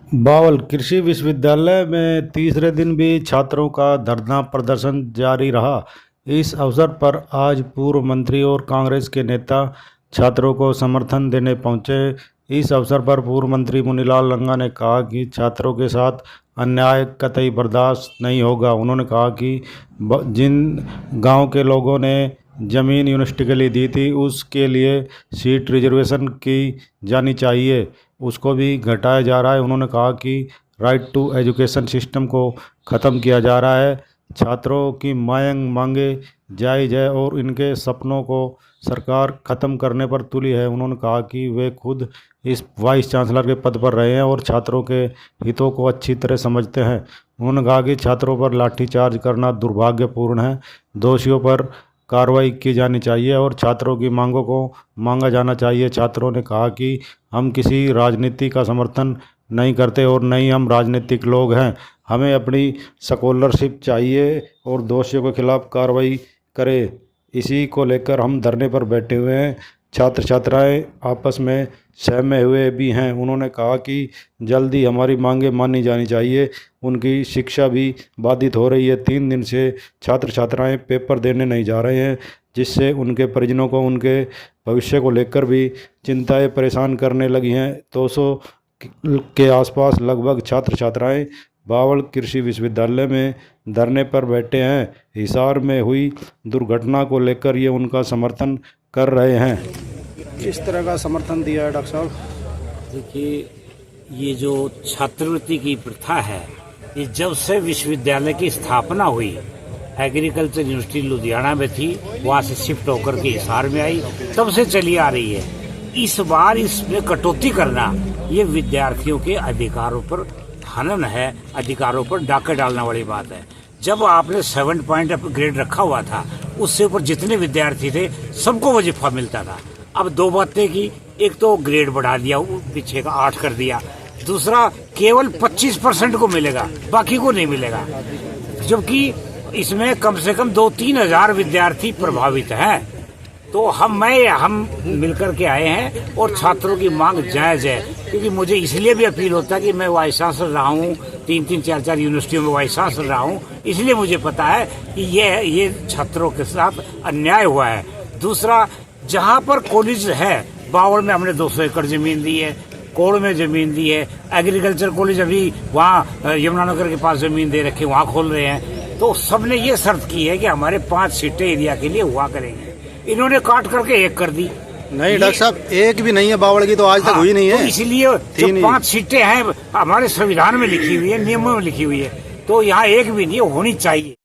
बावल कृषि विश्वविद्यालय में तीसरे दिन भी छात्रों का धरना प्रदर्शन जारी रहा। इस अवसर पर आज पूर्व मंत्री और कांग्रेस के नेता छात्रों को समर्थन देने पहुंचे। इस अवसर पर पूर्व मंत्री मुनीलाल रंगा ने कहा कि छात्रों के साथ अन्याय कतई बर्दाश्त नहीं होगा। उन्होंने कहा कि जिन गांव के लोगों ने ज़मीन यूनिवर्सिटी के लिए दी थी उसके लिए सीट रिजर्वेशन की जानी चाहिए, उसको भी घटाया जा रहा है। उन्होंने कहा कि राइट टू एजुकेशन सिस्टम को ख़त्म किया जा रहा है। छात्रों की मांगे जायज़ है और इनके सपनों को सरकार ख़त्म करने पर तुली है। उन्होंने कहा कि वे खुद इस वाइस चांसलर के पद पर रहे हैं और छात्रों के हितों को अच्छी तरह समझते हैं। उन्होंने कहा कि छात्रों पर लाठीचार्ज करना दुर्भाग्यपूर्ण है, दोषियों पर कार्रवाई की जानी चाहिए और छात्रों की मांगों को मांगा जाना चाहिए। छात्रों ने कहा कि हम किसी राजनीति का समर्थन नहीं करते और न ही हम राजनीतिक लोग हैं, हमें अपनी स्कॉलरशिप चाहिए और दोषियों के खिलाफ कार्रवाई करे। इसी को लेकर हम धरने पर बैठे हुए हैं। छात्र छात्राएं आपस में सहमे हुए भी हैं। उन्होंने कहा कि जल्दी हमारी मांगें मानी जानी चाहिए। उनकी शिक्षा भी बाधित हो रही है। 3 दिन से छात्र छात्राएं पेपर देने नहीं जा रहे हैं, जिससे उनके परिजनों को उनके भविष्य को लेकर भी चिंताएं परेशान करने लगी हैं। 200 के आसपास लगभग छात्र छात्राएं बावल कृषि विश्वविद्यालय में धरने पर बैठे हैं। हिसार में हुई दुर्घटना को लेकर ये उनका समर्थन कर रहे हैं। किस तरह का समर्थन दिया है डॉक्टर साहब? देखिए, ये जो छात्रवृत्ति की प्रथा है, ये जब से विश्वविद्यालय की स्थापना हुई, एग्रीकल्चर यूनिवर्सिटी लुधियाना में थी, वहाँ से शिफ्ट होकर के हिसार में आई, तब से चली आ रही है। इस बार इसमें कटौती करना ये विद्यार्थियों के अधिकारों पर हनन है, अधिकारों पर डाका डालने वाली बात है। जब आपने 7 पॉइंट ग्रेड रखा हुआ था, उससे ऊपर जितने विद्यार्थी थे सबको वजीफा मिलता था। अब 2 बातें की, एक तो ग्रेड बढ़ा दिया, पीछे का 8 कर दिया, दूसरा केवल 25% को मिलेगा, बाकी को नहीं मिलेगा। जबकि इसमें कम से कम 2-3 हजार विद्यार्थी प्रभावित हैं। तो हम मिलकर के आए हैं और छात्रों की मांग जायज है, क्योंकि मुझे इसलिए भी अपील होता है कि मैं वाइस चांसलर रहा हूँ, 3-3, 4-4 यूनिवर्सिटियों में वाइस चांसलर रहा हूँ, इसलिए मुझे पता है कि ये छात्रों के साथ अन्याय हुआ है। दूसरा, जहाँ पर कॉलेज है, बावल में हमने 200 एकड़ जमीन दी है, कोड़ में जमीन दी है, एग्रीकल्चर कॉलेज अभी वहाँ यमुनानगर के पास जमीन दे रखी, वहाँ खोल रहे हैं। तो सबने ये शर्त की है कि हमारे 5 सीटें एरिया के लिए हुआ करेंगे। इन्होंने काट करके 1 कर दी। नहीं डॉक्टर साहब, एक भी नहीं है बावल की, तो आज तक हुई नहीं है। तो इसलिए जो 5 सीटें हैं हमारे संविधान में लिखी हुई है, नियमों में लिखी हुई है, तो यहाँ एक भी नहीं होनी चाहिए।